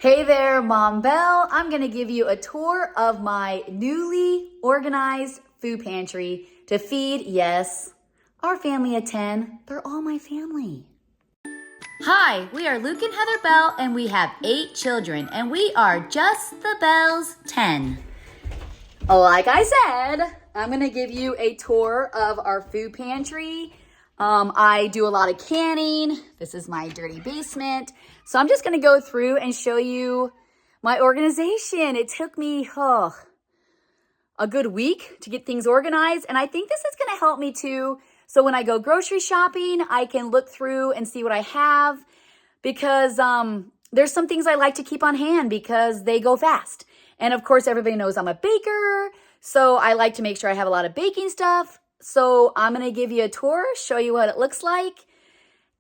Hey there, Mom Belle. I'm going to give you a tour of my newly organized food pantry to feed, yes, our family of 10. They're all my family. Hi, we are Luke and Heather Bell, and we have 8 children, and we are just the Bells 10. Like I said, I'm going to give you a tour of our food pantry. I do a lot of canning. This is my dirty basement. So I'm just going to go through and show you my organization. It took me a good week to get things organized. And I think this is going to help me too. So when I go grocery shopping, I can look through and see what I have. Because there's some things I like to keep on hand because they go fast. And of course, everybody knows I'm a baker. So I like to make sure I have a lot of baking stuff. So I'm going to give you a tour, show you what it looks like.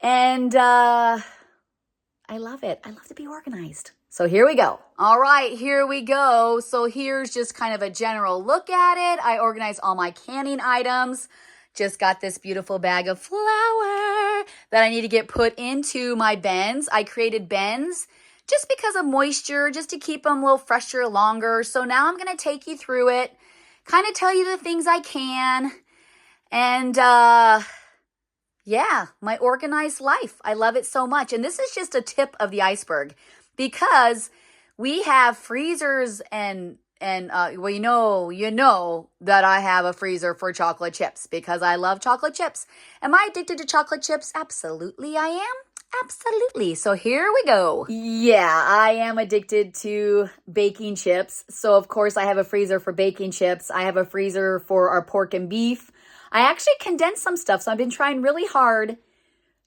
And I love it. I love to be organized. So here we go. All right, here we go. So here's just kind of a general look at it. I organized all my canning items. Just got this beautiful bag of flour that I need to get put into my bins. I created bins just because of moisture, just to keep them a little fresher longer. So now I'm going to take you through it, kind of tell you the things I can. And yeah, my organized life. I love it so much. And this is just a tip of the iceberg because we have freezers and well, you know that I have a freezer for chocolate chips because I love chocolate chips. Am I addicted to chocolate chips? Absolutely, I am. Absolutely. So here we go. Yeah, I am addicted to baking chips. So of course I have a freezer for baking chips. I have a freezer for our pork and beef. I actually condensed some stuff, so I've been trying really hard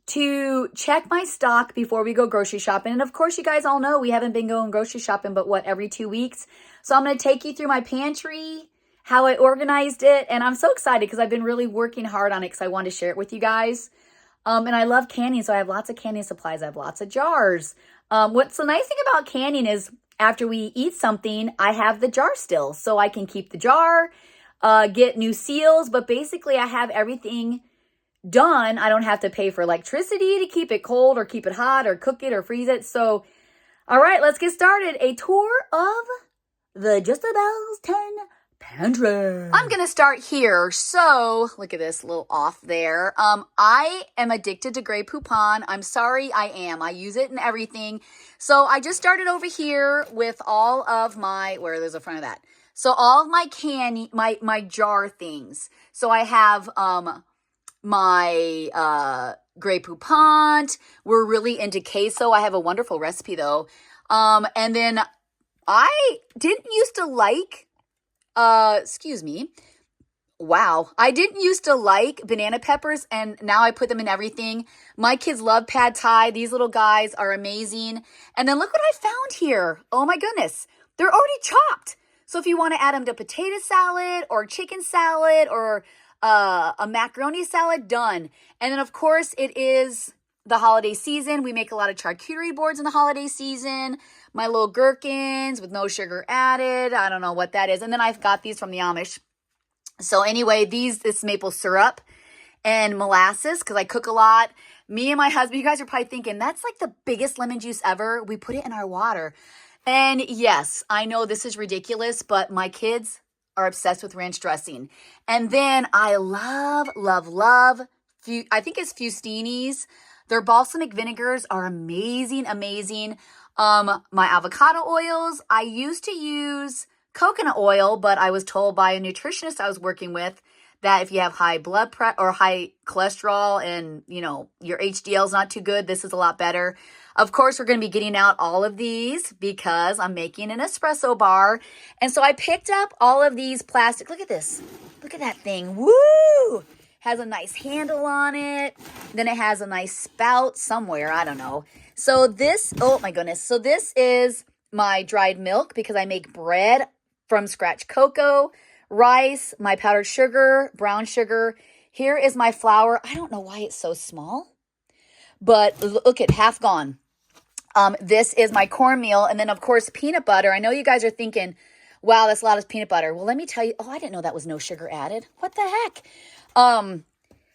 to check my stock before we go grocery shopping. And of course, you guys all know we haven't been going grocery shopping, but every 2 weeks. So I'm going to take you through my pantry, how I organized it. And I'm so excited because I've been really working hard on it because I want to share it with you guys. And I love canning, so I have lots of canning supplies. I have lots of jars. What's the nice thing about canning is after we eat something, I have the jar still. So I can keep the jar, get new seals, but basically I have everything done. I don't have to pay for electricity to keep it cold or keep it hot or cook it or freeze it. So, all right, let's get started. A tour of the Just the Bells 10 pantry. I'm going to start here. So look at this, a little off there. I am addicted to Grey Poupon. I'm sorry, I am. I use it in everything. So I just started over here with all of my, there's the front of that. So all of my candy, my jar things. So I have my Grey Poupon. We're really into queso. I have a wonderful recipe though. And then I didn't used to like, excuse me. Wow. I didn't used to like banana peppers and now I put them in everything. My kids love pad thai. These little guys are amazing. And then look what I found here. Oh my goodness. They're already chopped. So if you want to add them to potato salad or chicken salad or a macaroni salad, done. And then, of course, it is the holiday season. We make a lot of charcuterie boards in the holiday season. My little gherkins with no sugar added. I don't know what that is. And then I've got these from the Amish. So anyway, this maple syrup and molasses because I cook a lot. Me and my husband, you guys are probably thinking, that's like the biggest lemon juice ever. We put it in our water. And yes, I know this is ridiculous, but my kids are obsessed with ranch dressing. And then I love, I think it's Fustinis. Their balsamic vinegars are amazing, amazing. My avocado oils, I used to use coconut oil, but I was told by a nutritionist I was working with that if you have high blood pressure or high cholesterol and, your HDL is not too good, this is a lot better. Of course, we're going to be getting out all of these because I'm making an espresso bar. And so I picked up all of these plastic. Look at this. Look at that thing. Woo! Has a nice handle on it. Then it has a nice spout somewhere. I don't know. So this, oh my goodness. So this is my dried milk because I make bread from scratch cocoa, rice, my powdered sugar, brown sugar. Here is my flour. I don't know why it's so small, but look at half gone. This is my cornmeal. And then, of course, peanut butter. I know you guys are thinking, wow, that's a lot of peanut butter. Well, let me tell you. Oh, I didn't know that was no sugar added. What the heck?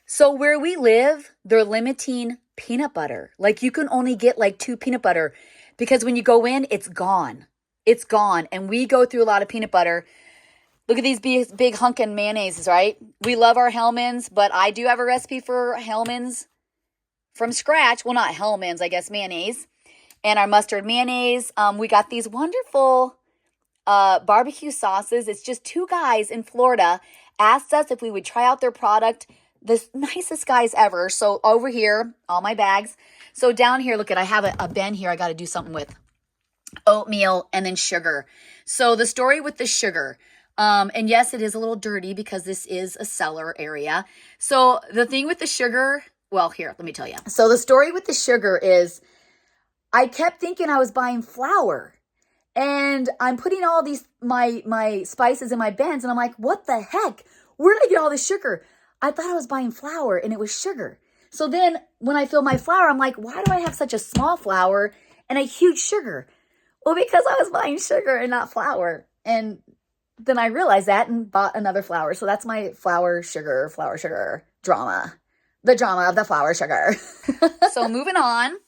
So where we live, they're limiting peanut butter. Like you can only get like 2 peanut butter because when you go in, it's gone. It's gone. And we go through a lot of peanut butter. Look at these big hunkin' mayonnaises, right? We love our Hellmann's, but I do have a recipe for Hellmann's from scratch. Well, not Hellmann's, I guess, mayonnaise. And our mustard mayonnaise. We got these wonderful barbecue sauces. It's just 2 guys in Florida asked us if we would try out their product. The nicest guys ever. So over here, all my bags. So down here, look at, I have a bin here I got to do something with. Oatmeal and then sugar. So the story with the sugar. And yes, it is a little dirty because this is a cellar area. So the thing with the sugar, well, here, let me tell you. So the story with the sugar is I kept thinking I was buying flour, and I'm putting all these, my spices in my bins, and I'm like, what the heck? Where did I get all this sugar? I thought I was buying flour and it was sugar. So then when I fill my flour, I'm like, why do I have such a small flour and a huge sugar? Well, because I was buying sugar and not flour. And then I realized that and bought another flour. So that's my flour sugar drama. The drama of the flour sugar. So moving on.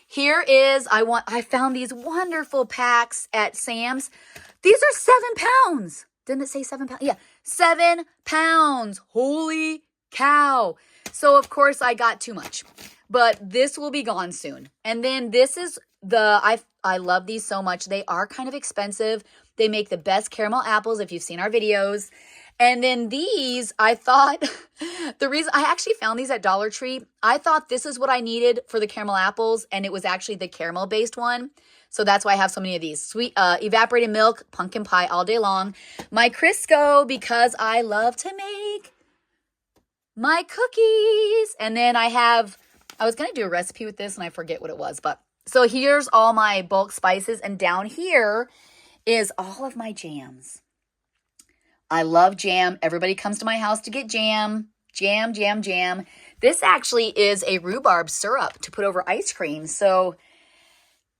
Here is, I found these wonderful packs at Sam's. These are 7 pounds. Didn't it say 7 pounds? Yeah, 7 pounds. Holy cow. So of course I got too much, but this will be gone soon. And then this is I love these so much. They are kind of expensive. They make the best caramel apples if you've seen our videos. And then these, I thought, the reason I actually found these at Dollar Tree, I thought this is what I needed for the caramel apples, and it was actually the caramel-based one. So that's why I have so many of these. Sweet evaporated milk, pumpkin pie all day long. My Crisco, because I love to make my cookies. And then I was going to do a recipe with this, and I forget what it was. But so here's all my bulk spices, and down here is all of my jams. I love jam. Everybody comes to my house to get jam. Jam, jam, jam. This actually is a rhubarb syrup to put over ice cream. So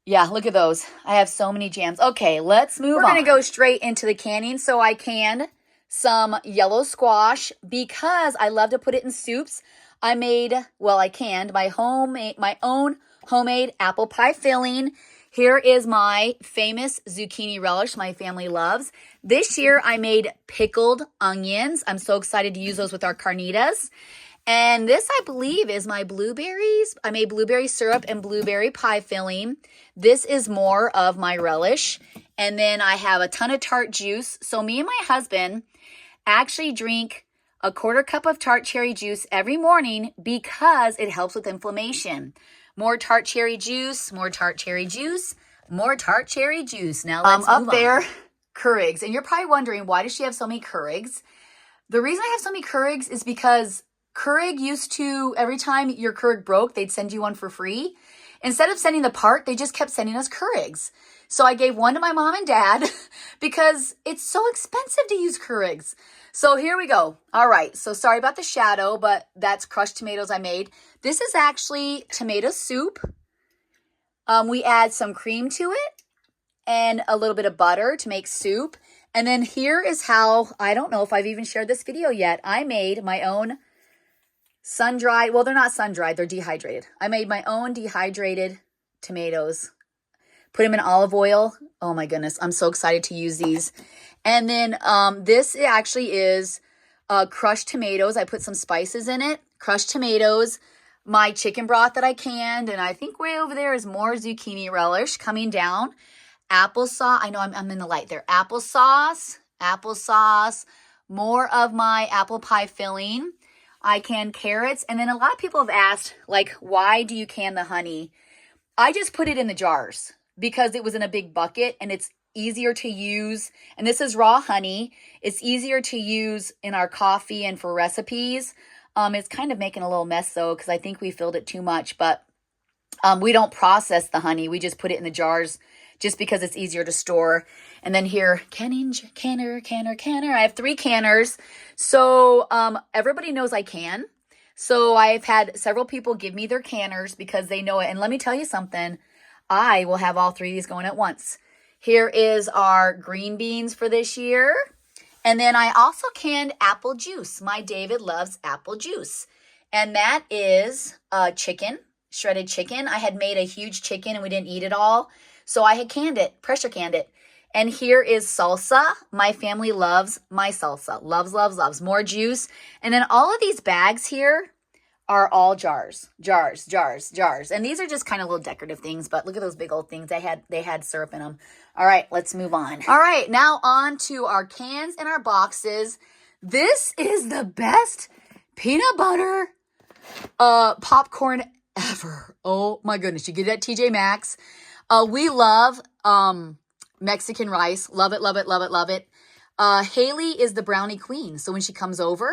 yeah, look at those. I have so many jams. Okay, let's move on. We're going to go straight into the canning. So I canned some yellow squash because I love to put it in soups. I canned my own homemade apple pie filling. Here is my famous zucchini relish my family loves. This year I made pickled onions. I'm so excited to use those with our carnitas. And this, I believe, is my blueberries. I made blueberry syrup and blueberry pie filling. This is more of my relish. And then I have a ton of tart juice. So me and my husband actually drink a 1/4 cup of tart cherry juice every morning because it helps with inflammation. More tart cherry juice, more tart cherry juice, more tart cherry juice. Now let's move on. Up there, Keurigs. And you're probably wondering, why does she have so many Keurigs? The reason I have so many Keurigs is because Keurig used to, every time your Keurig broke, they'd send you one for free. Instead of sending the part, they just kept sending us Keurigs. So I gave one to my mom and dad because it's so expensive to use Keurigs. So here we go. All right. So sorry about the shadow, but that's crushed tomatoes I made. This is actually tomato soup. We add some cream to it and a little bit of butter to make soup. And then here is how, I don't know if I've even shared this video yet. I made my own sun-dried, well, they're not sun-dried, they're dehydrated. I made my own dehydrated tomatoes. Put them in olive oil. Oh my goodness, I'm so excited to use these. And then this actually is crushed tomatoes. I put some spices in it. Crushed tomatoes. My chicken broth that I canned. And I think way over there is more zucchini relish coming down. Applesauce. I know I'm in the light there. Applesauce. More of my apple pie filling. I canned carrots. And then a lot of people have asked, like, why do you can the honey? I just put it in the jars because it was in a big bucket and it's easier to use. And this is raw honey. It's easier to use in our coffee and for recipes. It's kind of making a little mess though, because I think we filled it too much, but we don't process the honey. We just put it in the jars just because it's easier to store. And then here, canner. I have 3 canners. So everybody knows I can. So I've had several people give me their canners because they know it. And let me tell you something. I will have all 3 of these going at once. Here is our green beans for this year. And then I also canned apple juice. My David loves apple juice. And that is chicken, shredded chicken. I had made a huge chicken and we didn't eat it all. So I had canned it, pressure canned it. And here is salsa. My family loves my salsa. Loves, loves, loves. More juice. And then all of these bags here are all jars. Jars, jars, jars. And these are just kind of little decorative things, but look at those big old things. They had syrup in them. All right, let's move on. All right, now on to our cans and our boxes. This is the best peanut butter popcorn ever. Oh my goodness. You get it at TJ Maxx. We love Mexican rice. Love it, love it, love it, love it. Haley is the brownie queen. So when she comes over,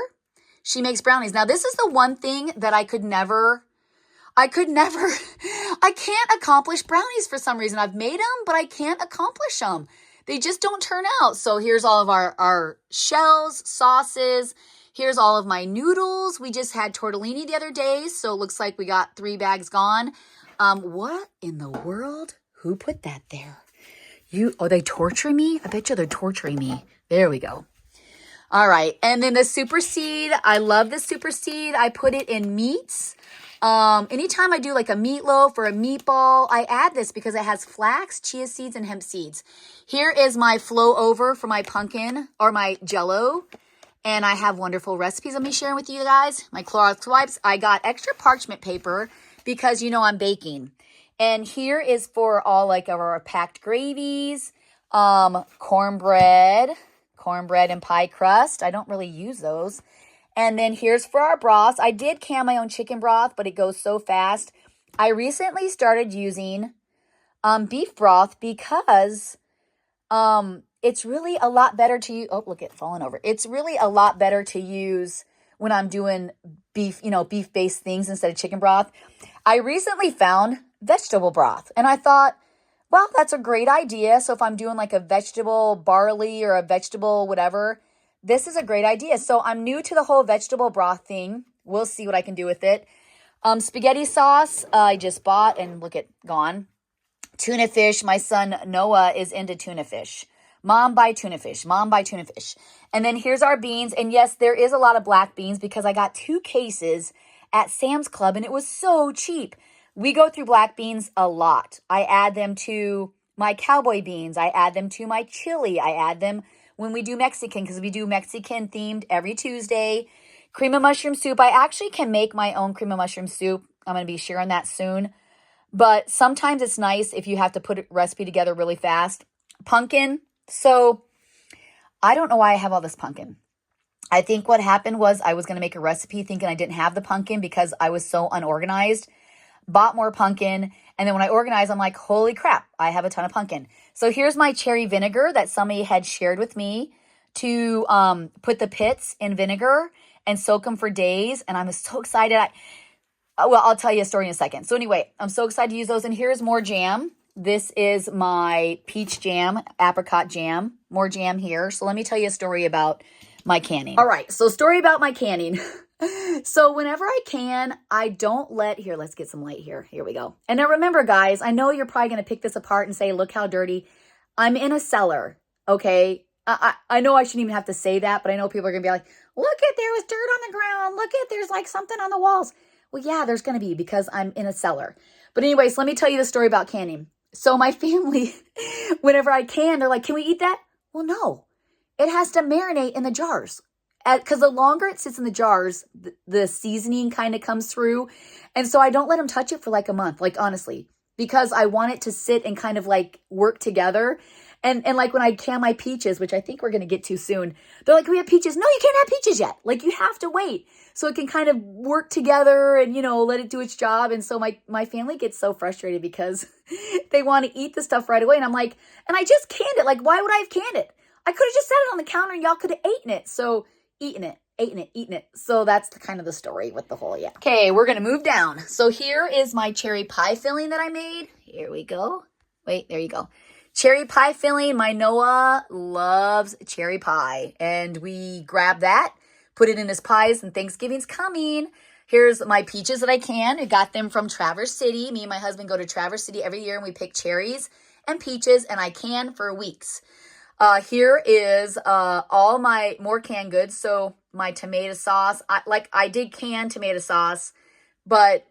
she makes brownies. Now, this is the one thing that I can't accomplish brownies for some reason. I've made them, but I can't accomplish them. They just don't turn out. So here's all of our shells, sauces. Here's all of my noodles. We just had tortellini the other day, so it looks like we got 3 bags gone. What in the world? Who put that there? Are they torturing me? I bet you they're torturing me. There we go. All right. And then the super seed. I love the super seed. I put it in meats. Anytime I do like a meatloaf or a meatball, I add this because it has flax, chia seeds, and hemp seeds. Here is my flow over for my pumpkin or my jello. And I have wonderful recipes. Let me share with you guys. My Clorox wipes. I got extra parchment paper because, you know, I'm baking. And here is for all like our packed gravies, cornbread and pie crust. I don't really use those. And then here's for our broths. I did can my own chicken broth, but it goes so fast. I recently started using beef broth because it's really a lot better to use. Oh, look, it's falling over. It's really a lot better to use when I'm doing beef, beef-based things instead of chicken broth. I recently found vegetable broth, and I thought, well, that's a great idea. So if I'm doing like a vegetable barley or a vegetable whatever, this is a great idea. So I'm new to the whole vegetable broth thing. We'll see what I can do with it. Spaghetti sauce I just bought, and look, it gone. Tuna fish. My son Noah is into tuna fish. Mom, buy tuna fish. Mom, buy tuna fish. And then here's our beans. And yes, there is a lot of black beans because I got 2 cases at Sam's Club and it was so cheap. We go through black beans a lot. I add them to my cowboy beans. I add them to my chili. I add them when we do Mexican because we do Mexican themed every Tuesday. Cream of mushroom soup. I actually can make my own cream of mushroom soup. I'm going to be sharing that soon. But sometimes it's nice if you have to put a recipe together really fast. Pumpkin. So I don't know why I have all this pumpkin. I think what happened was I was going to make a recipe thinking I didn't have the pumpkin because I was so unorganized. Bought more pumpkin. And then when I organized, I'm like, holy crap, I have a ton of pumpkin. So here's my cherry vinegar that somebody had shared with me to put the pits in vinegar and soak them for days. And I'm so excited. I'll tell you a story in a second. So anyway, I'm so excited to use those. And here's more jam. This is my peach jam, apricot jam. More jam here. So let me tell you a story about my canning. All right, so story about my canning. So whenever I can, I don't here, let's get some light here. Here we go. And now remember, guys, I know you're probably going to pick this apart and say, look how dirty. I'm in a cellar, okay? I know I shouldn't even have to say that, but I know people are going to be like, look there was dirt on the ground. Look there's like something on the walls. Well, yeah, there's going to be because I'm in a cellar. But anyways, let me tell you the story about canning. So my family, whenever I can, they're like, can we eat that? Well, no. It has to marinate in the jars. Because the longer it sits in the jars, the seasoning kind of comes through. And so I don't let them touch it for like a month, like honestly, because I want it to sit and kind of like work together. And like when I can my peaches, which I think we're going to get to soon, they're like, we have peaches. No, you can't have peaches yet. Like you have to wait so it can kind of work together and, let it do its job. And so my family gets so frustrated because they want to eat the stuff right away. And I'm like, and I just canned it. Like, why would I have canned it? I could have just set it on the counter and y'all could have eaten it. So eating it. So that's kind of the story with the whole, yeah. Okay, we're going to move down. So here is my cherry pie filling that I made. Here we go. Wait, there you go. Cherry pie filling. My Noah loves cherry pie. And we grab that, put it in his pies, and Thanksgiving's coming. Here's my peaches that I can. I got them from Traverse City. Me and my husband go to Traverse City every year, and we pick cherries and peaches, and I can for weeks. Here is all my more canned goods. So my tomato sauce. I did can tomato sauce, but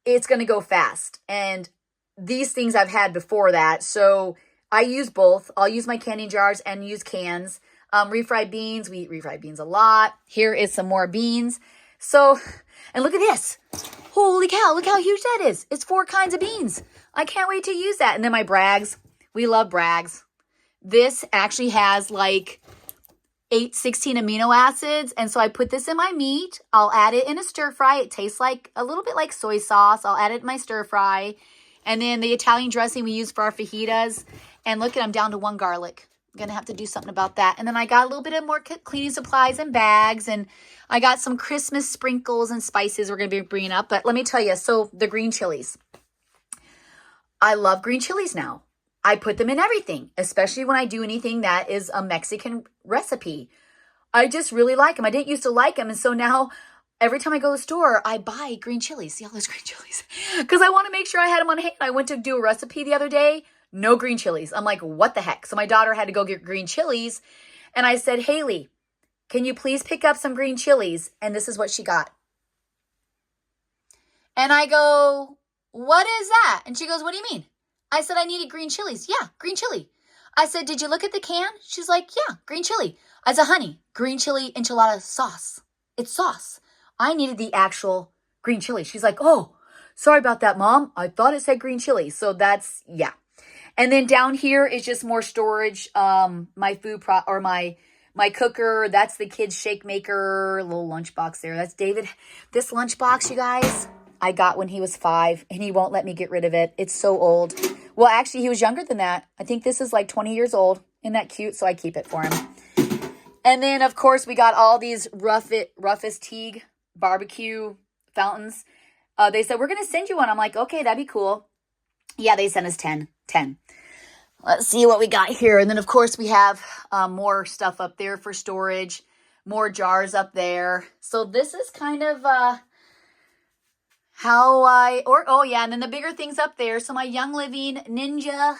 it's going to go fast. And these things I've had before that. So I use both. I'll use my canning jars and use cans. Refried beans. We eat refried beans a lot. Here is some more beans. So, and look at this. Holy cow, look how huge that is. It's 4 kinds of beans. I can't wait to use that. And then my Brags. We love Brags. This actually has like 16 amino acids. And so I put this in my meat. I'll add it in a stir fry. It tastes like a little bit like soy sauce. I'll add it in my stir fry. And then the Italian dressing we use for our fajitas. And look, I'm down to 1 garlic. I'm going to have to do something about that. And then I got a little bit of more cleaning supplies and bags. And I got some Christmas sprinkles and spices we're going to be bringing up. But let me tell you, so the green chilies. I love green chilies now. I put them in everything, especially when I do anything that is a Mexican recipe. I just really like them. I didn't used to like them. And so now every time I go to the store, I buy green chilies. See all those green chilies? Because I want to make sure I had them on hand. I went to do a recipe the other day. No green chilies. I'm like, what the heck? So my daughter had to go get green chilies. And I said, Haley, can you please pick up some green chilies? And this is what she got. And I go, what is that? And she goes, what do you mean? I said, I needed green chilies. Yeah, green chili. I said, did you look at the can? She's like, yeah, green chili. I said, honey, green chili enchilada sauce. It's sauce. I needed the actual green chili. She's like, oh, sorry about that, Mom. I thought it said green chili. So that's, yeah. And then down here is just more storage. My food my cooker. That's the kids' shake maker, little lunchbox there. That's David. This lunchbox, you guys, I got when he was 5, and he won't let me get rid of it. It's so old. Well, actually, he was younger than that. I think this is like 20 years old. Isn't that cute? So I keep it for him. And then, of course, we got all these roughest Teague barbecue fountains. They said, we're going to send you one. I'm like, okay, that'd be cool. Yeah, they sent us 10. Let's see what we got here. And then, of course, we have more stuff up there for storage. More jars up there. So this is kind of and then the bigger things up there. So my Young Living Ninja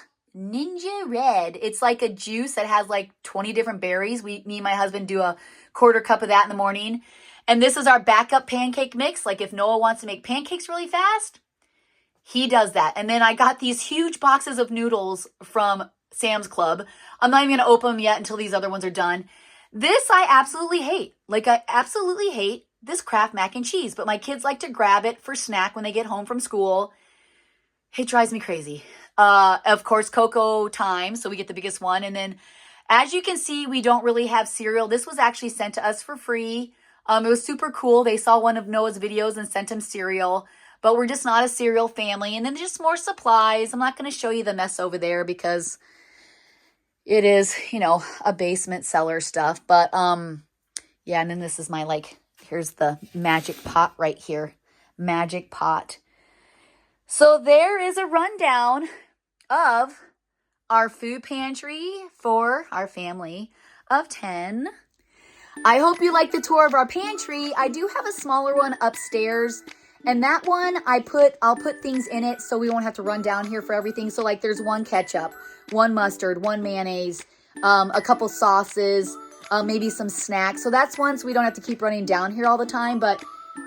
Red. It's like a juice that has like 20 different berries. Me and my husband do a 1/4 cup of that in the morning. And this is our backup pancake mix. Like if Noah wants to make pancakes really fast, he does that. And then I got these huge boxes of noodles from Sam's Club. I'm not even going to open them yet until these other ones are done. This I absolutely hate. Like I absolutely hate this Kraft mac and cheese. But my kids like to grab it for snack when they get home from school. It drives me crazy. Of course, Cocoa Time. So we get the biggest one. And then as you can see, we don't really have cereal. This was actually sent to us for free. It was super cool. They saw one of Noah's videos and sent him cereal. But we're just not a cereal family. And then just more supplies. I'm not going to show you the mess over there because it is, a basement cellar stuff. But, yeah, and then this is my, here's the magic pot right here. Magic pot. So there is a rundown of our food pantry for our family of 10. I hope you like the tour of our pantry. I do have a smaller one upstairs. And that one, I'll put things in it so we won't have to run down here for everything. So there's 1 ketchup, 1 mustard, 1 mayonnaise, a couple sauces, maybe some snacks. So that's one so we don't have to keep running down here all the time. But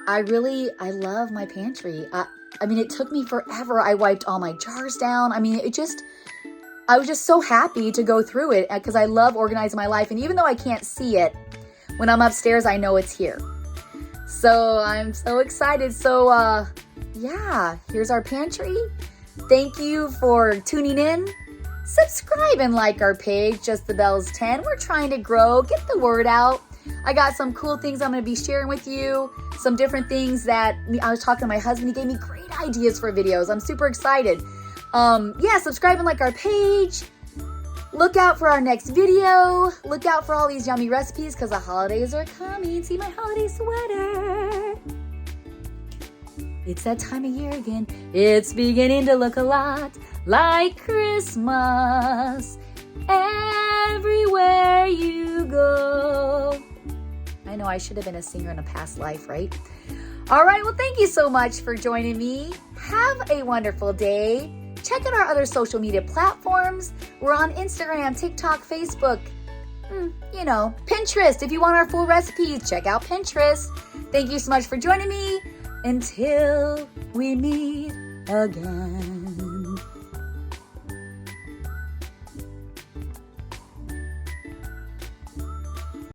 I love my pantry. It took me forever. I wiped all my jars down. I was just so happy to go through it because I love organizing my life. And even though I can't see it, when I'm upstairs, I know it's here. So I'm so excited. So, yeah, here's our pantry. Thank you for tuning in. Subscribe and like our page, Just the Bells 10. We're trying to grow, get the word out. I got some cool things I'm going to be sharing with you. Some different things that I was talking to my husband. He gave me great ideas for videos. I'm super excited. Yeah, subscribe and like our page. Look out for our next video. Look out for all these yummy recipes because the holidays are coming. See my holiday sweater. It's that time of year again. It's beginning to look a lot like Christmas everywhere you go. I know I should have been a singer in a past life, right? All right, well, thank you so much for joining me. Have a wonderful day. Check out our other social media platforms. We're on Instagram, TikTok, Facebook, Pinterest. If you want our full recipes, check out Pinterest. Thank you so much for joining me. Until we meet again.